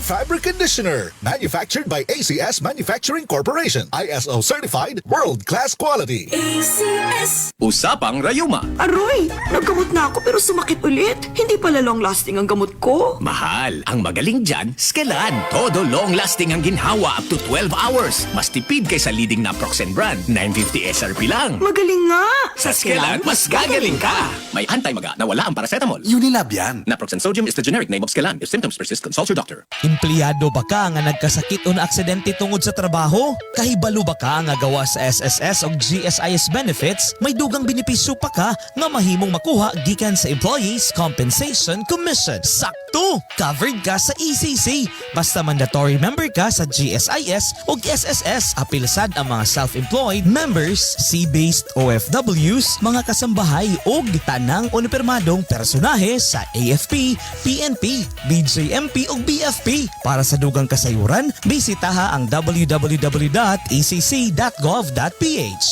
Fabric Conditioner. Manufactured by ACS Manufacturing Corporation. ISO certified, world-class quality. ACS. Usapang Rayuma. Aroy, naggamot na ako pero sumakit ulit. Hindi pala long-lasting ang gamot ko. Mahal. Ang magaling dyan, Skelan. Todo long-lasting ang ginhawa up to 12 hours. Mas tipid kaysa leading naproxen brand. 950 SRP lang. Magaling nga. Sa Skelan, mas gagaling ka. May anti-maga na wala ang paracetamol. Unilab yan. Naproxen sodium is the generic name of Skelan. If symptoms persist, consult your doctor. Empleyado ba ka nga nagkasakit o na-aksidente tungod sa trabaho? Kahibalo ba ka nga gawa sa SSS o GSIS benefits? May dugang benepisyo pa ka nga mahimong makuha gikan sa Employees Compensation Commission. Sakto! Covered ka sa ECC. Basta mandatory member ka sa GSIS o SSS. Apilsad ang mga self-employed members, C-based OFWs, mga kasambahay o tanang unipermadong personahe sa AFP, PNP, BJMP o BFP. Para sa dugang kasayuran, bisitaha ang www.ecc.gov.ph.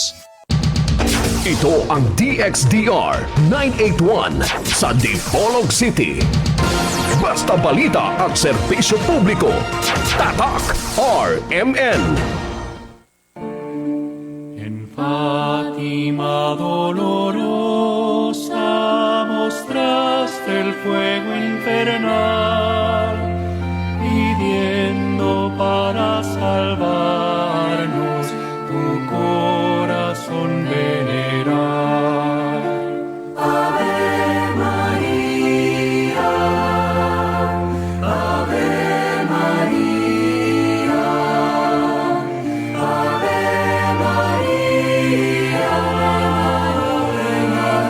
Ito ang DXDR 981 sa Dipolog City. Basta balita at serbisyo publiko. Tatak RMN. En Fátima dolorosa mostraste el fuego infernal, pidiendo para salvarnos tu corazón veneral. Ave María, Ave María, Ave María, Ave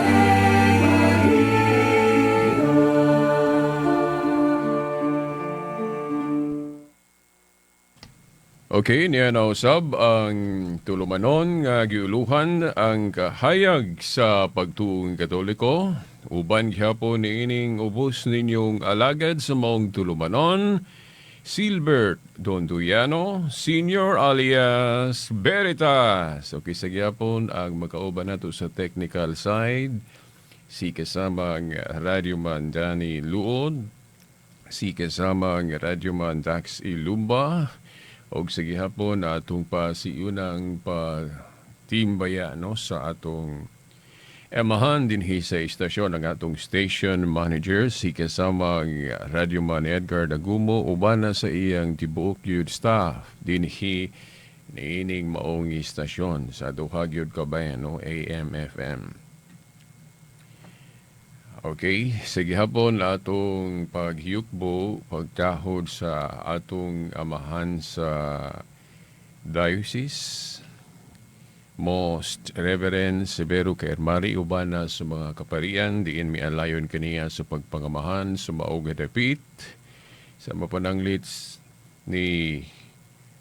Okay, niya na usab ang tulumanon nga giuluhan ang kahayag sa pagtuong Katoliko. Uban gyapon niining ubos ninyong alagad sa maong tulumanon, Silbert Donduyano, Senior alias Veritas. Okay, sa gyapon ang makauban nato sa technical side, si kasamang Radyoman Danny Luod, si kasamang Radyoman Dax Ilumba, og sa gihapon atong pasiunang patimbaya no sa atong emahan dinhi sa istasyon ang atong station manager si kasamang Radyoman Edgar Dagumo uban na sa iyang tibuok yun staff dinhi niining maong istasyon sa duha gyud kabayan no AM FM. Okay, sige hapon atong paghiyukbo, pagkahod sa atong amahan sa diocese. Most Reverend Severo Kairmari uban na sa mga kaparian, diin mialayon kaniya sa pagpangamahan sa maong dapit. Sa mapananglit ni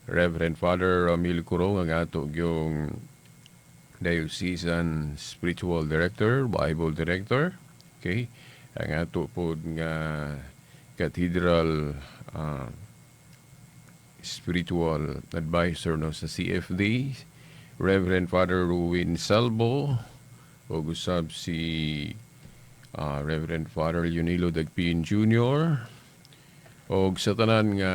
Reverend Father Ramil Curong ang ato yung Diocesan Spiritual Director, Bible Director. Okay, ang ato po nga Cathedral Spiritual Advisor no sa CFD, Reverend Father Ruin Salvo, o usab si Reverend Father Leonilo Dagpin Jr., o sa tanan nga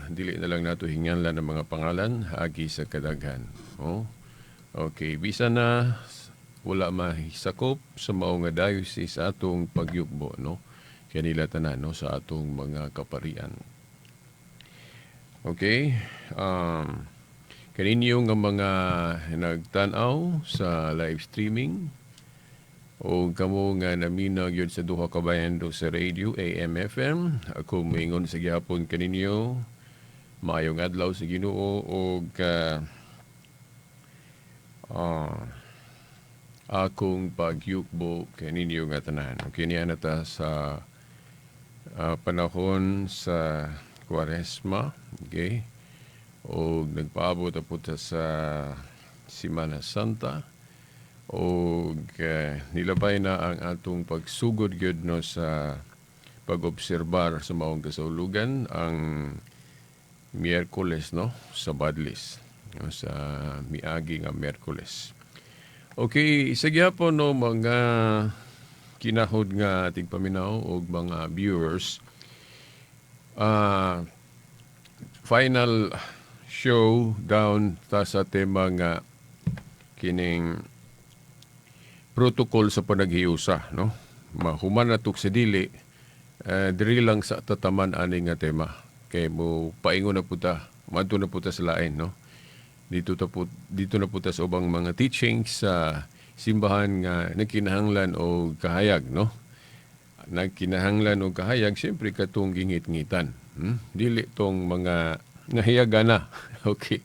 dili na lang nato hinganlan ng mga pangalan agi sa kadaghan. Oh? Okay, bisa na wala mahisakop sa mao nga diocese sa atong pagyukbo no kanila tanan no sa atong mga kaparian. Okay, kaninyo nga mga nagtan-aw sa live streaming o kamo nga naminag yun sa duha ka bayan do sa radio AM FM, ako moingon sa gihapon kaninyo maayong adlaw sa Ginoo og akong pagyukbo kaninyo nga tanan. Okay, niya na ta sa panahon sa Kwaresma, okay? O nagpaabot na po ta sa Semana Santa o nilabay na ang atong pagsugod gyud no sa pag-obserbar sa maong kasaulugan ang Miyerkules no sa Badlis no, sa miagi nga Miyerkules. Okay, sa gyapon no mga kinahod nga ating paminaw o mga viewers, final show down ta sa tema nga kining protocol sa panaghiusa, no? Mahuman na tuk sa dili, diri lang sa tataman ani nga tema. Kay mo paingon na puta, madto na puta sa lain, no? Dito na puta sa ubang mga teachings sa simbahan nga nagkinahanglan o kahayag, no? Nagkinahanglan o kahayag, siyempre katong gingit-ngitan. Dili tong mga nahiyagana. Okay.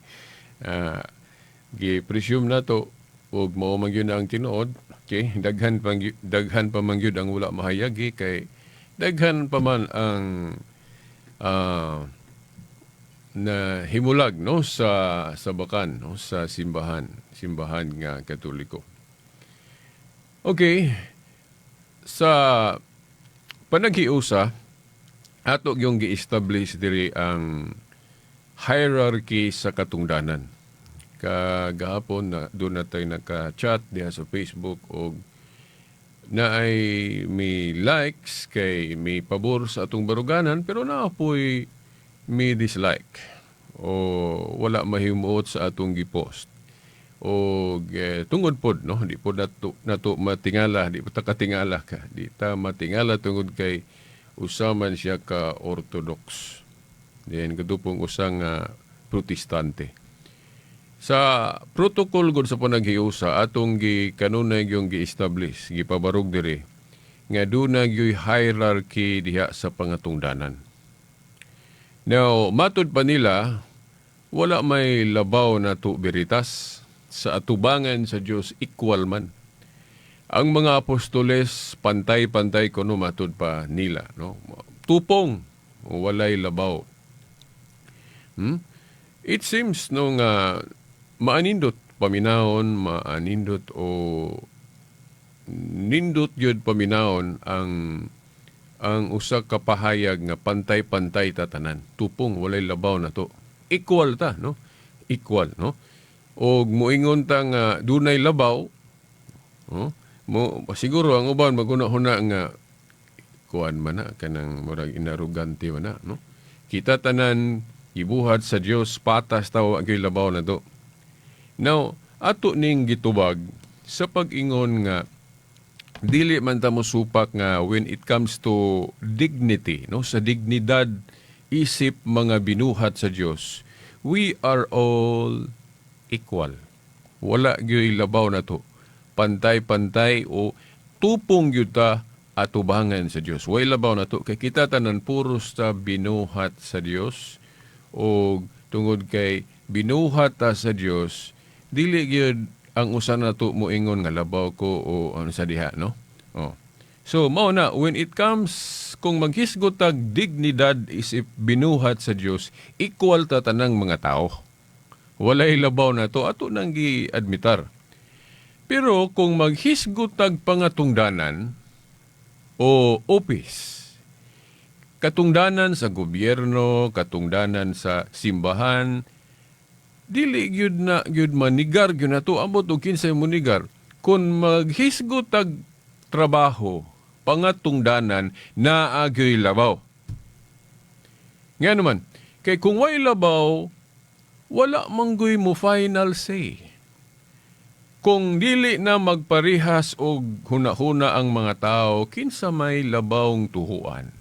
Gi-presume na to og mao man gyud ang tinuod. Okay, daghan pa man gyud ang wala mahayagi kay daghan pa man ang na himulag, no, sa bakan, no, sa simbahan nga Katoliko. Okay, sa panaghiusa ato yung gi-establish diri ang hierarchy sa katungdanan. Kagahapon na doon na tayo naka-chat diha sa Facebook o na ay may likes kay may pabor sa atong baruganan pero naapoy may dislike o wala mahimuot sa atong gipost. O tungod pod, no, di po nato matingala, di po ta katingala ka, di ta matingala tungod kay usaman siya ka orthodox. Then kadupong usang protestante. Sa protocol gud sa panaghiusa atong gikanunay yung gi-establish, gipabarog diri nga dunay gyud hierarchy diha sa pangatungdanan. Now, matud pa nila, wala may labaw na beritas sa atubangan sa Dios equal man. Ang mga apostoles pantay-pantay kuno matud pa nila, no? Tupong, walay labaw. It seems nung maanindot paminahon, maanindot o nindot yun paminahon ang usa ka pahayag nga pantay-pantay tatanan. Tupong walay labaw na to. Equal ta, no? Equal, no? Og moingon ta nga dunay labaw, no? Siguro ang uban maguna-huna nga kuan man na kanang murag inarugante man na, no? Kita tanan ibuhat sa Dios patas taw ang labaw na to. Now, ato ning gitubag sa pag-ingon nga dili man ta mosupak nga when it comes to dignity, no, sa dignidad isip mga binuhat sa Dios, we are all equal. Wala gyud labaw na to. Pantay-pantay o tupong gyud ta atubangan sa Dios. Way labaw na to kay kita tanan puros ta binuhat sa Dios o tungod kay binuhat ta sa Dios, dili gyud ang usa na to moingon nga labaw ko o ano sa diha, no? Oh. So mao na when it comes kung maghisgot tag dignidad isip binuhat sa Dios, equal ta tanang mga tao. Walay labaw na to ato nang gi-admitar. Pero kung maghisgot tag pangatungdanan o office, katungdanan sa gobyerno, katungdanan sa simbahan, dili gyud na gyud manigar gyud na to ambot og kinsay munigar kun maghisgot tag trabaho pangatungdanan naa gyoy labaw. Nga naman kay kung way labaw wala manggoy mo final say. Kung dili na magparihas og hunahuna ang mga tao kinsa may labawng tuhuan.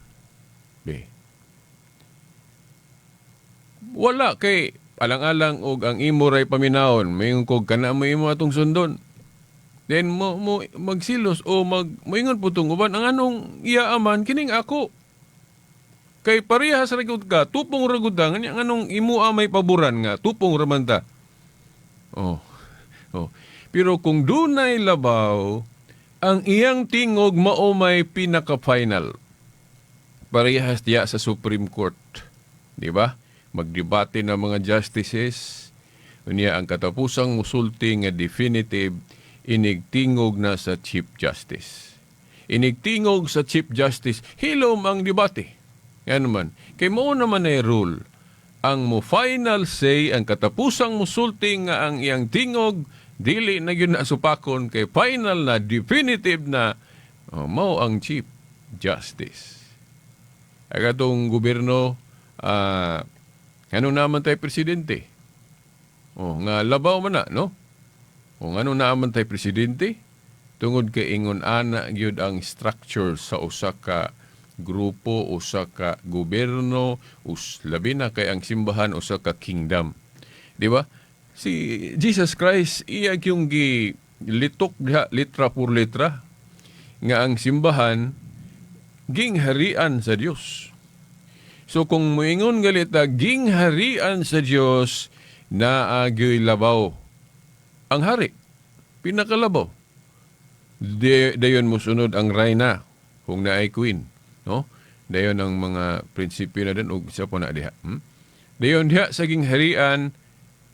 Be. Wala kay alang-alang og ang imo ray paminahon, mayon kog kana mo imo atong sundon. Then mo magsilos o moingon putong uban ang anong iyaaman kining ako. Kay parehas ra gyud ka, tupong ra gyud ang anong imo may paboran nga, tupong ra man ta. Oh. Pero kung dunay labaw, ang iyang tingog mao may pinaka-final. Parehas diya sa Supreme Court, di ba? Magdebate ng mga justices, unya ang katapusang musulti nga definitive, inigtingog na sa Chief Justice. Inigtingog sa Chief Justice, hilom ang debate. Yan naman. Kay mo naman ay rule, ang mo final say, ang katapusang musulti nga ang iyang tingog, dili na yun nasupakon, kay final na definitive na mao ang Chief Justice. Agatong gobyerno, Ano naman tayo presidente? Nga labaw man na, no? Ano naman tayo presidente? Tungod kay ingon ana gyud ang structure sa usa ka grupo, usa ka gobyerno, labi na kay ang simbahan usa ka kingdom. Di ba? Si Jesus Christ iya yung litok diha litra por litra nga ang simbahan gingharian sa Dios. So kung moingon galit na gingharian sa Dios na agyoy labaw ang hari, pinakalabaw. Dayon mo sunod ang reyna kung naay queen, no? Dayon ang mga prinsipyo na din ug isa po na diha. Dayon diha sa gingharian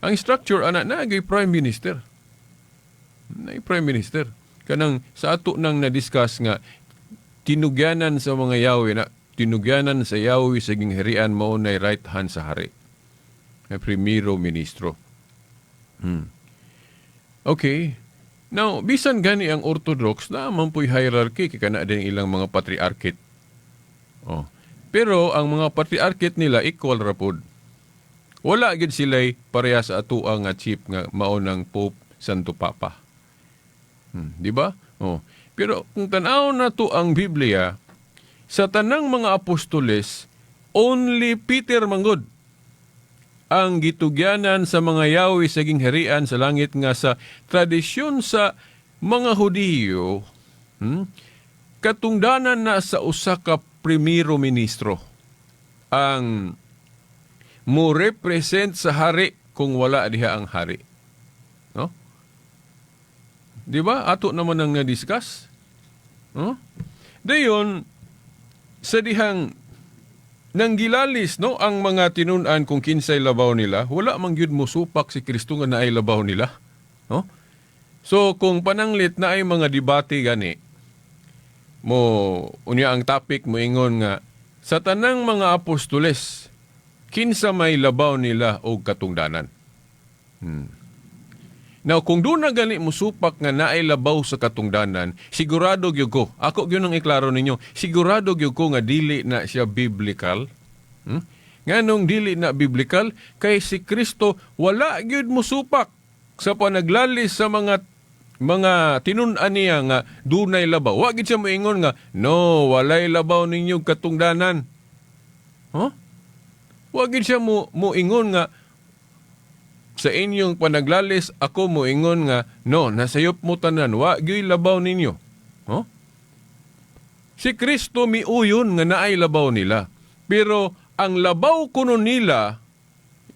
ang structure ana naagay prime minister. Na prime minister kanang sa ato nang na-discuss nga tinugyanan sa mga yawi na tinugyanan sa yawi sa gingharian mao nay right hand sa hari. Na primero ministro. Okay. Now, bisan gani ang Orthodox na man po'y hierarchy kay kana din ilang mga patriarchate. Pero ang mga patriarchate nila equal ra pod. Wala gid sila'y pareha sa atoa nga chief nga mao ng Pope Santo Papa. Di ba? Pero kung tan-aw na to ang Biblia, sa tanang mga apostoles, only Peter manggod ang gitugyanan sa mga yawi sa gingharian sa langit nga sa tradisyon sa mga Hudiyo, katungdanan na sa usa ka primero ministro ang mo represent sa hari kung wala diha ang hari. No? Di ba? Ato naman ang na-discuss. Dayon, sa dihang nang gilalis no ang mga tinun-an kung kinsay labaw nila, wala man gyud mo supak si Kristo nga naay labaw nila, no? So kung pananglit na ay mga debate gani mo unya ang topic mo ingon nga sa tanang mga apostoles kinsa may labaw nila og katungdanan. Now kung doon na gani mo supak nga naay labaw sa katungdanan, sigurado gyud ko, ako gyud nang iklaro ninyo, sigurado gyud ko nga dili na siya biblical. Nganong dili na biblical kay si Kristo wala gyud mo supak sa panaglalis sa mga tinun-an niya nga dunay labaw. Wa gyud siya moingon nga no, walay labaw ninyo katungdanan. Wa gyud siya moingon nga sa inyong panaglalis, ako mo ingon nga, no, nasayop mo tanan, wa gyud labaw ninyo. Si Kristo miuyon nga naay labaw nila. Pero ang labaw kuno nila,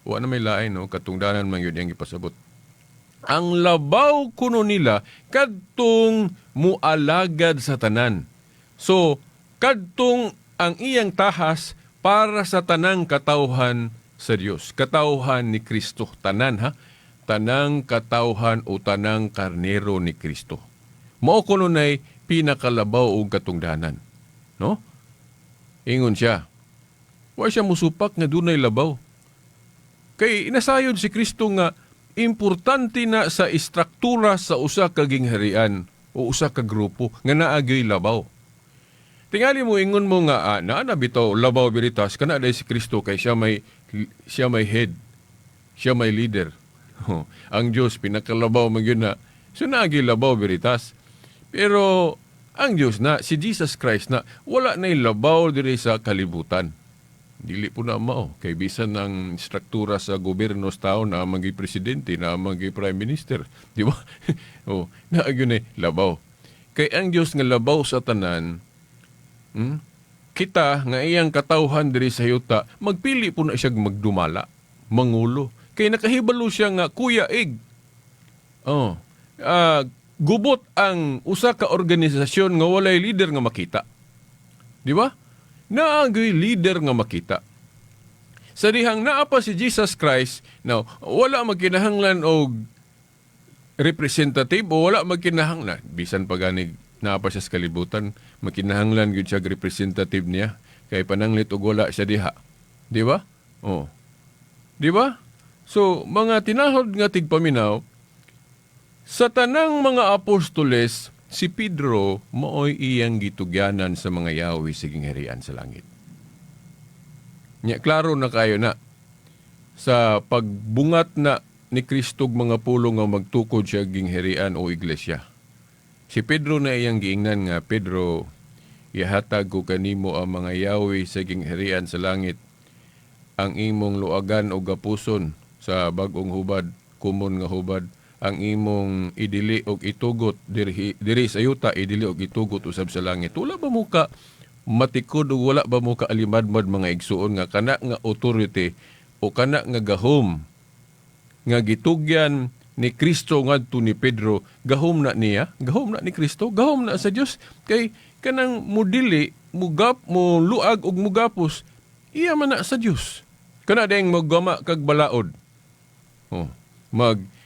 wa na may lain, no, katungdanan man yun yung ipasabot. Ang labaw kuno nila, kadtong mualagad sa tanan. So, kadtong ang iyang tahas para sa tanang katawhan sa Dios, katawhan ni Kristo, tanan ha, tanang katawhan o tanang karnero ni Kristo. Mao kuno nay pinakalabaw og katungdanan, no? Ingon siya, wa siya musupak nga dunay labaw. Kay inasayod si Kristo nga importante na sa istruktura sa usa ka gingharian o usa ka grupo nga naagay labaw. Tingali mo ingon mo nga na bitaw labaw biritas kana day si Kristo kay siya may head. Siya may leader. Ang Dios pinakalabaw man gyud na. So naagi labaw biritas. Pero ang Dios na si Jesus Christ na wala nay labaw diri sa kalibutan. Dili po na mao kay bisan ng struktura sa gobyerno sa tao na magi presidente na magi prime minister, di ba? Naagi na labaw. Kay ang Dios nga labaw sa tanan. Kita nga iyang katawhan diri sa yuta, magpili po na siya magdumala, mangulo. Kay nakahibalo siya nga kuya ig. Gubot ang usa ka organisasyon nga walay leader nga makita. Di ba? Naagay leader nga makita. Sa dihang naa pa si Jesus Christ, now, wala magkinahanglan og representative o wala magkinahanglan. Bisan pa ganig naa pa siya sa kalibutan, makinahanglan gyud siya representative niya kay pananglit og wala siya diha. Di ba? Di ba? So, mga tinahod nga tigpaminaw, sa tanang mga apostoles, si Pedro maoy iyang gitugyanan sa mga yawi sa gingharian sa langit. Nya klaro na kayo na. sa pagbungat na ni Kristo mga pulo nga magtukod siya gingherian o iglesia. Si Pedro na iyang giingnan nga, Pedro, ihatag ko kanimo ang mga yawi sa gingherian sa langit, ang imong luagan o gapuson sa bagong hubad, kumon nga hubad, ang imong idili og itugot diri sa yuta, idili og itugot usab sa langit. Wala ba mo ka matikod o wala ba mo ka alimadmad mga igsuon nga kana nga authority o kana nga gahom nga gitugyan ni Kristo ngadto ni Pedro, gahom na niya, gahom na ni Kristo, gahom na sa Dios, kay kanang mudili, mugap, mo luag og mugapos, iya man na sa Dios. Kana dayang maggama kag balaod. Oh,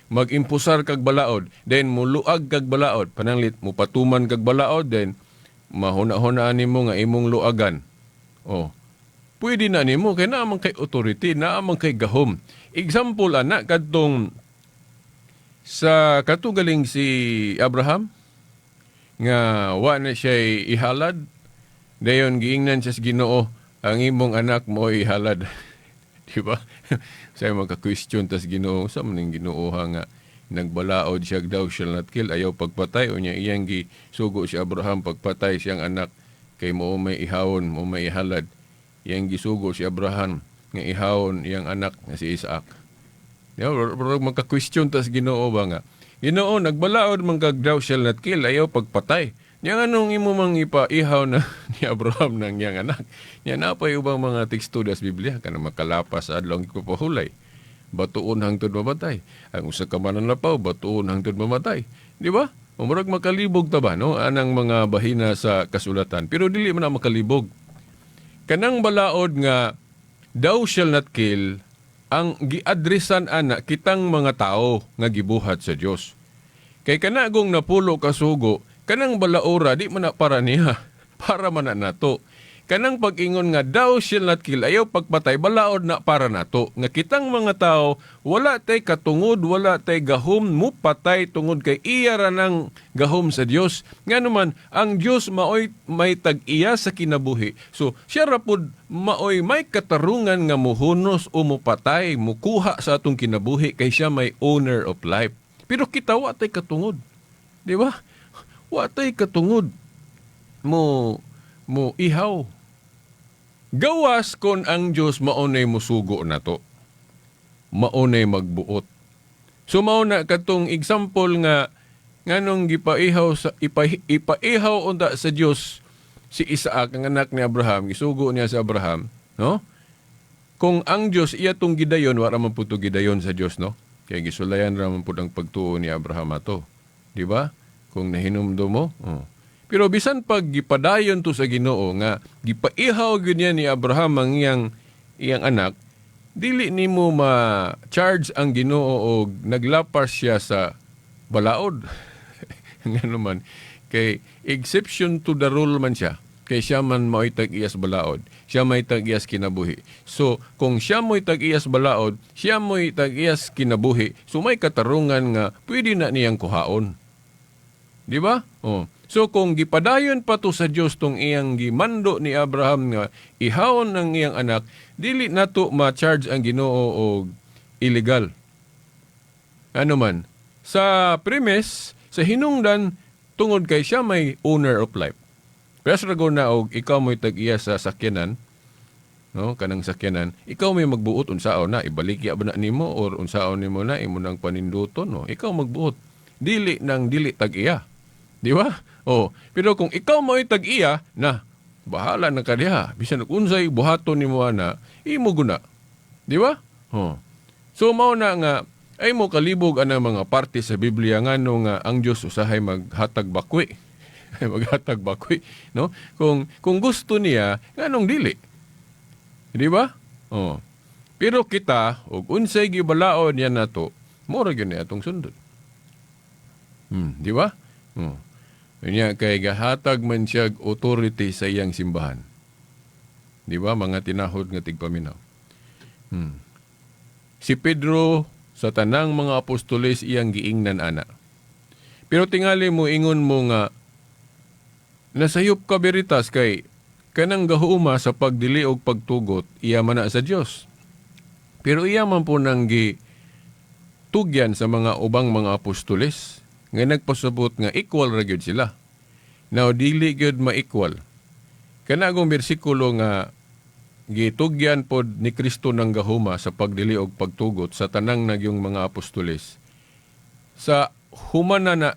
mag-impusar kag balaod, then mo luag kag balaod, pananglit mo patuman kag balaod, then mahuna-hunaan nimo nga imong luagan. Oh. Pwede na nimo kay naamang kay authority, naamang kay gahom. Example ana kadtong sa katugaling si Abraham nga wa na siya ihalad, dayon giingnan siya sa Ginoo, ang imong anak mo ihalad. Di ba? Say magka-question tas Ginoo, sa maning Ginoo nga nagbalaod siya daw shall not kill, ayaw pagpatay, o niya iyang gisugo si Abraham pagpatay siyang anak kay mo may ihawon, mo may ihalad. Iyang gisugo si Abraham nga ihawon iyang anak nga si Isaac. Magka-question tas Ginoo ba nga, Ginoo, nagbalaod man kag thou shall not kill, ayaw pagpatay. Yang anong imo mang ipaihaw na ni Abraham ng iyang anak? Yan na pa ubang mga teksto das Biblia, kana makalapas sa adlong ipapahulay. Batuon hangtod mamatay. Ang usa ka mananapaw, batuon hangtod mamatay. Di ba? Murag makalibog ta ba, no? Anang mga bahina sa kasulatan. Pero dili man na makalibog. Kanang balaod nga, thou shall not kill, ang giadresan ana kitang mga tao nga gibuhat sa Dios. Kay kanagong napulo kasugo, kanang balaora di man na para niya, para man na nato. Kanang pag-ingon nga thou shall not kill, ayaw pagpatay, balaod na para nato. Nga kitang mga tao, wala tay katungod, wala tay gahom, mupatay tungod kay iya ra ng gahom sa Dios. Nga naman, ang Dios maoy may tag-iya sa kinabuhi. So, siya ra pud maoy may katarungan nga muhunos o mupatay, mukuha sa atong kinabuhi kay siya may owner of life. Pero kita wa tay katungod. Di ba? Wa tay katungod. Mo ihaw. Gawas kon ang Diyos maunay musugo na to. Maunay magbuot. So mauna katong example nga nganong gipaihaw sa ipaihaw unta sa Dios si Isaac ang anak ni Abraham, gisugo niya sa Abraham, no? Kung ang Dios iya tong gidayon, wala man pud gidayon sa Dios, no? Kaya gisulayan ra man pud ang pagtuo ni Abraham ato. Di ba? Kung nahinumdum mo, Pero bisan pag gipadayon to sa Ginoo nga gipaihaw gyud niya ni Abraham ang iyang anak, dili nimo ma-charge ang Ginoo og naglapas siya sa balaod. Ngano man kay exception to the rule man siya. Kay siya man mao'y tag-iyas balaod, siya may tag-iyas kinabuhi. So kung siya mo'y tag-iyas balaod, siya mo'y tag-iyas kinabuhi, so may katarungan nga pwede na niyang kuhaon. Di ba? So kung gipadayon pa to sa Dios tong iyang gimando ni Abraham nga ihawon ang iyang anak, dili nato ma-charge ang Ginoo og illegal. Ano man, sa premise, sa hinungdan, tungod kay siya may owner of life. Pero sa na og ikaw mo'y tag-iya sa sakyanan, no, kanang sakyanan, ikaw may magbuot unsaon na, ibalik ya ba na nimo or unsaon nimo na imo nang paninduton, no? Ikaw magbuot. Dili tag-iya. Di ba? Pero kung ikaw mo'y tag-iya, na, bahala na ka diha. Bisan unsay buhaton nimo ana, imo guna. Di ba? So mao na nga ay mo kalibog ana mga parte sa Biblia ngano nga ang Dios usahay maghatag bakwi. Maghatag bakwi, no? Kung gusto niya, nganong dili. Di ba? Pero kita og unsay gibalaod yan nato, mura gyud ni atong sundot. Di ba? Kanya kay gahatag man siya authority sa iyang simbahan. Di ba? Mga tinahod nga tigpaminaw. Si Pedro sa tanang mga apostoles iyang giingnan ana. Pero tingali mo ingon mo nga nasayop ka beritas kay kanang gahuma sa pagdili og pagtugot iya man na sa Dios. Pero iya man po nang tugyan sa mga ubang mga apostoles nga nagpasabot nga equal ra gyud sila. Now dili gyud ma-equal. Kana agong bersikulo nga gitugyan pod ni Kristo ng gahuma sa pagdili og pagtugot sa tanang nagyong mga apostoles. Sa humana na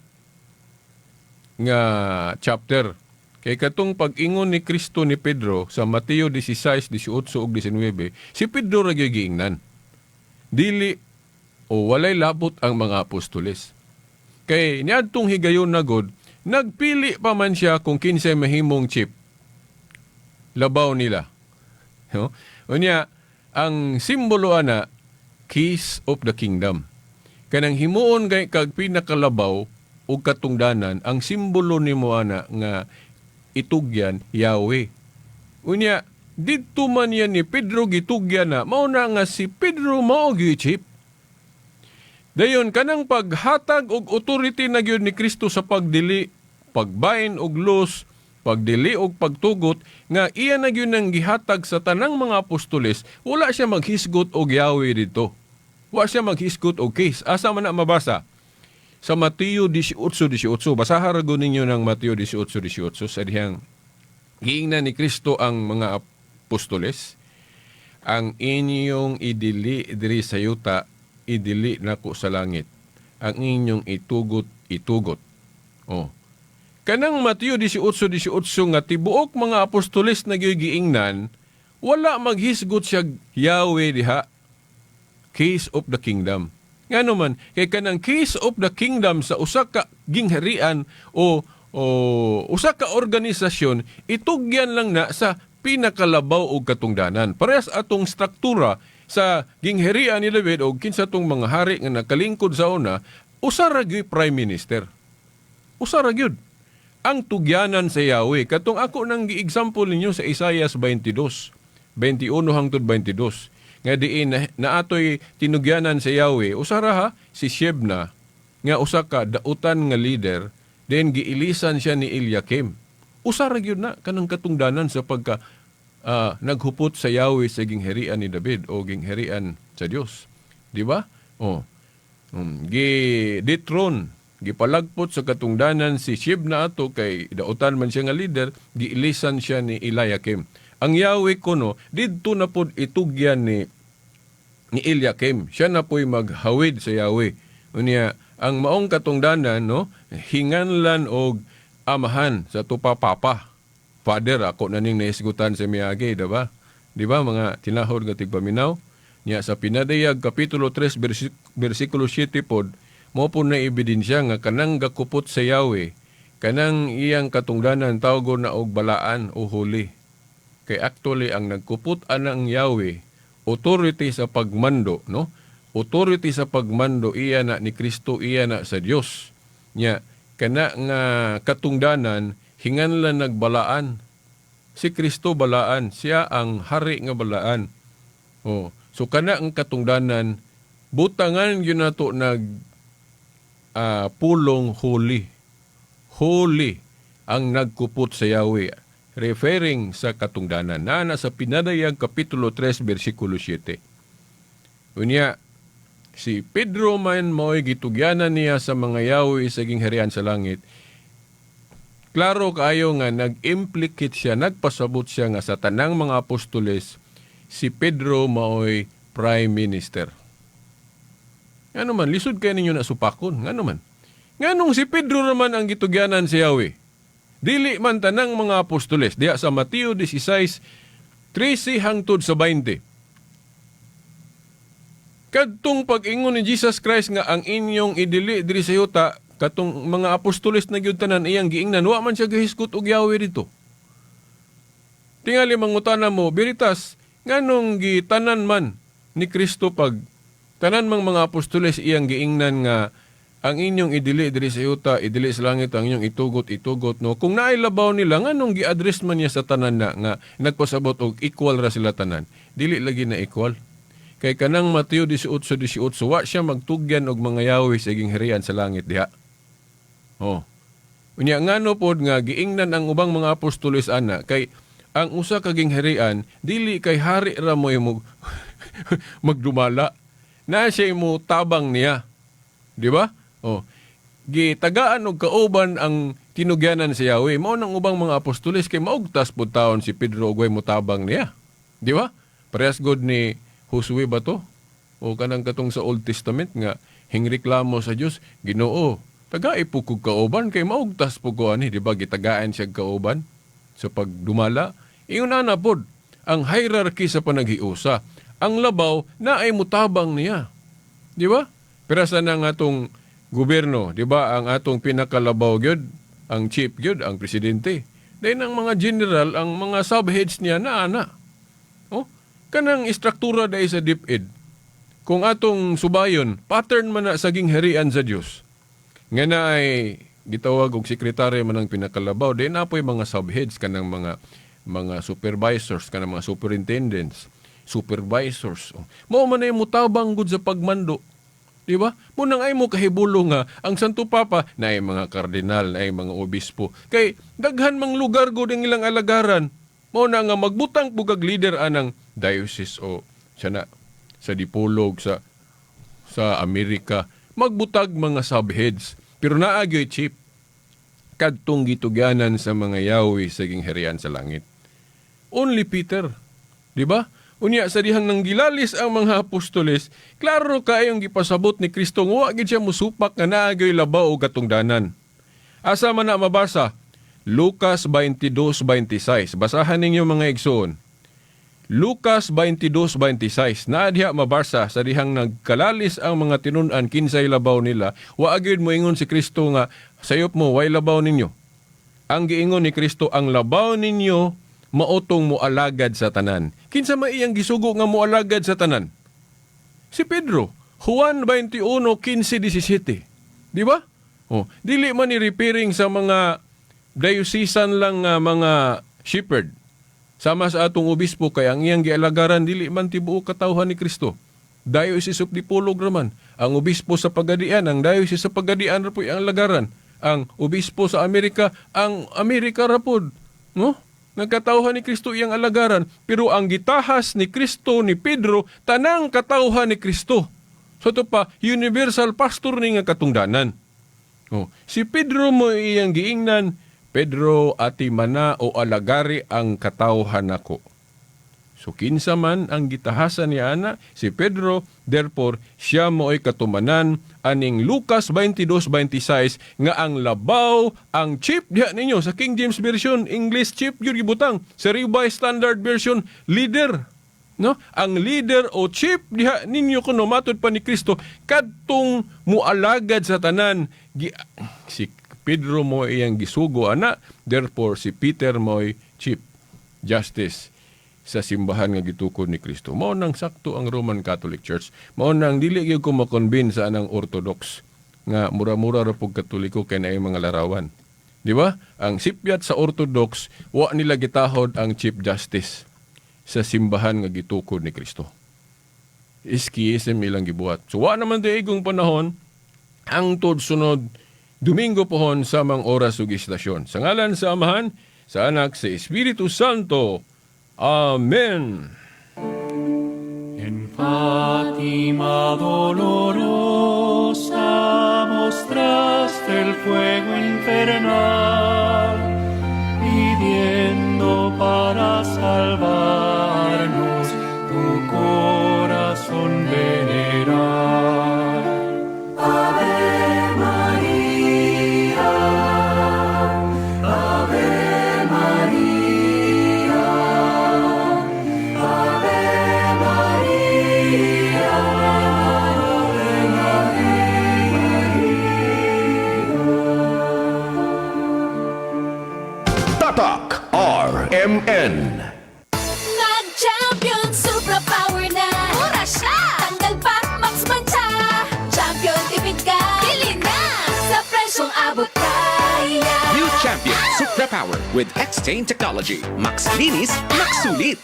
nga chapter kay katong pag-ingon ni Kristo ni Pedro sa Mateo 16, 18 ug 19, si Pedro ra gyud giingnan. Dili o walay labot ang mga apostoles. Kay niadtong higayon na god, nagpili pa man siya kung kinsay mahimong chief. Labaw nila. No? Unya, ang simbolo ana, keys of the kingdom. Kanang himuon kay kag pinakalabaw o katungdanan, ang simbolo ni mo ana nga itugyan Yahweh. Unya, dito man yan ni Pedro gitugyan na, mauna nga si Pedro mao gichip. Dayon kanang paghatag og authority na gyud ni Kristo sa pagdili, pagbain og los, pagdili og pagtugot nga iya na gyud nang gihatag sa tanang mga apostoles, wala siya maghisgot og Yahweh dito. Wala siya maghisgot og case. Asa man na mabasa? Sa Mateo 18:18, basahan ra ninyo ng Mateo 18:18 sa dihang giingnan ni Kristo ang mga apostoles, ang inyong idili diri sa yuta, idili nako sa langit. Ang inyong itugot. Oh. Kanang Mateo 18:18 nga tibuok mga apostoles na giingnan, wala maghisgot siya Yahweh diha. Case of the kingdom. Nga naman, kay kanang case of the kingdom sa usa ka gingharian o usa ka organisasyon, itugyan lang na sa pinakalabaw og katungdanan. Parehas atong struktura sa gingharian ni David o kinsa tong mga hari nga nakalingkod sa una, usa ra gyud prime minister. Usa ra gyud ang tugyanan sa Yahweh. Katong ako nang gi-example ninyo sa Isaiah 22, 21 hangtod 22. Nga diin na atoy tinugyanan sa Yahweh, usa ra ha si Shebna nga usa ka dautan nga leader, then giilisan siya ni Eliakim. Usa ra gyud na kanang katungdanan sa pagka naghupot sa Yahweh sa gingharian ni David o gingharian sa Dios. Di ba? Gi-dethrone, gipalagpot sa katungdanan si Shebna ato kay dautan man siya nga leader, giilisan siya ni Eliakim. Ang Yahweh kuno didto na pod itugyan ni Eliakim. Siya na po'y maghawid sa Yahweh. Unya, ang maong katungdanan, no, hinganlan og amahan sa tupapapa. Father, ako naning naisgutan sa miyagi, diba? Diba, mga tinahod nga tigpaminaw? Nya sa Pinadayag, Kapitulo 3, versikulo 7 pod, mo po na ebidensya nga kanang gakupot sa Yahweh, kanang iyang katungdanan tawgo na og balaan o huli. Kay actually ang nagkupot anang Yahweh, authority sa pagmando, no? Authority sa pagmando iya na ni Kristo, iya na sa Dios. Nya kana nga katungdanan hinganlan nagbalaan. Si Kristo balaan, siya ang hari nga balaan. Oh, so kana ang katungdanan butangan gyud nato nag pulong huli. Huli ang nagkupot sa Yahweh. Referring sa katungdanan na sa Pinadayag Kapitulo 3 versikulo 7. Unya si Pedro man mo'y gitugyanan niya sa mga Yahweh sa gingharian sa langit. Klaro kaayo nga nag-implicate siya, nagpasabot siya nga sa tanang mga apostoles si Pedro mo'y prime minister. Ngano man lisod kay ninyo na supakon, ngano man. Nganong si Pedro naman ang gitugyanan sa Yahweh? Dili man tanang mga apostoles. Diya sa Mateo 16, 13 hangtod sa 20. Kadtong pag-ingon ni Jesus Christ nga ang inyong idili diri sa yuta, katong mga apostoles na gyud tanan iyang giingnan, wa man siya gahiskot og Yahweh dito. Tingali mangutana mo, Beritas, nganong gitanan man ni Kristo pag tanan mang mga apostoles iyang giingnan nga ang inyong idili diri sa yuta, idili sa langit, ang inyong itugot, no? Kung nailabaw nila, nga nung gi-address man niya sa tanan na, nga nagpasabot og equal ra sila tanan. Dili lagi na equal. Kay kanang Mateo 18:18, wa siya magtugyan og mga Yahweh sa gingharian sa langit diha. Oh. Unya ngano pod nga giingnan ang ubang mga apostoles ana, kay ang usa ka gingharian, dili kay hari ra mo magdumala. Na siya mo tabang niya. Di ba? Oh. Gitagaan og kauban ang tinugyanan si Yahweh. Mao nang ubang mga apostoles kay maugtas pud taon si Pedro ug way mo tabang niya. Di ba? Parehas god ni Josue ba to? O kanang katong sa Old Testament nga hingreklamo sa Dios, Ginoo, tagai po kog kauban kay maugtas po ko ani, di ba? Gitagaan siya kauban sa pagdumala. Iyon na pod ang hierarchy sa panaghiusa. Ang labaw na ay mutabang niya. Di ba? Pero sa nang atong gobyerno, di ba? Ang atong pinakalabaw gyud, ang chief gyud, ang presidente. Dahil ang mga general, ang mga subheads niya na ana. Oh, kanang istruktura dahil sa DepEd. Kung atong subayon, pattern man na sa gingharian sa Dios. Nga na ay gitawag og sekretary man ang pinakalabaw, dahil na po'y mga subheads kanang mga supervisors, kanang mga superintendents, supervisors. Mao man ay mutabang gud sa pagmando. Di ba? Munang ay mo kahibulo nga ang Santo Papa na ay mga kardinal, na ay mga obispo. Kay daghan mang lugar gud ang ilang alagaran. Mao na nga magbutang pugag leader anang diocese o siya na sa dipolog sa Amerika, magbutag mga subheads. Pero naagyo'y chief kadtong gitugyanan sa mga Yahweh sa gingharian sa langit. Only Peter, di ba? Unya sa dihang nang gilalis ang mga apostoles, klaro kaayong gipasabot ni Kristo nga wa gid siya musupak nga naagyo'y labaw o katungdanan. Asa man na mabasa? Lucas 22:26. Basahan ninyo mga igsoon. Lucas 22:26. Naa diha mabasa sa dihang nagkalalis ang mga tinun-an kinsay labaw nila, wa gyud moingon si Kristo nga sayop mo way labaw ninyo. Ang giingon ni Kristo, ang labaw ninyo maotong moalagad sa tanan. Kinsa maiyang gisugo nga moalagad sa tanan? Si Pedro, Juan 21:15-17. Di ba? Oh, dili man ni referring sa mga diocesan lang nga mga shepherd. Sama sa atong obispo kay ang iyang gialagaran dili man tibuo katawhan ni Kristo. Diocese of Dipolog raman. Ang obispo sa Pagadian, ang diocese sa Pagadian ra po ang lagaran. Ang obispo sa Amerika, ang Amerika ra pod. No? Nagkatauhan ni Kristo iyang alagaran, pero ang gitahas ni Kristo ni Pedro, tanang katauhan ni Kristo. So ito pa, universal pastor ni nga katungdanan. Oh, si Pedro mo iyang giingnan, Pedro ati mana o alagari ang katauhan nako. So kinsa man ang gitahasan niya ana, si Pedro, therefore siya mo'y katumanan aning Lucas 22:26 nga ang labaw, ang chief diha ninyo sa King James Version, English chief gyud gibutang, sa Revised Standard Version, leader. No? Ang leader o chief diha ninyo kuno matud pa ni Kristo kadtong mualagad sa tanan. Si Pedro mo iyang gisugo ana, therefore si Peter mo'y chief justice sa simbahan nga gitukod ni Kristo. Mao nang sakto ang Roman Catholic Church. Mao nang dili gyud ko makonbin sa anang Orthodox nga mura-mura ra pug Katoliko kay naay mga larawan. Di ba? Ang sipyat sa Orthodox wa nila gitahod ang Chief Justice sa simbahan nga gitukod ni Kristo. Iskism ilang gibuhat. So wa naman daigong panahon ang sunod Domingo pohon sa mga oras ug istasyon. Sa ngalan sa Amahan, sa Anak, sa Espiritu Santo. Amen. En Fátima dolorosa mostraste el fuego infernal, pidiendo para salvarnos tu corazón venerar. Ave María, Ave María, Ave María, Ave María. Tatak RMN. Mag-champion, Supra Power na! Mura siya! Tanggal pa, Max Mancha! Champion, tipid ka! Bili na! Sa presyong abot kaya! New Champion Supra Power with X-Chain Technology. Max linis, max sulit.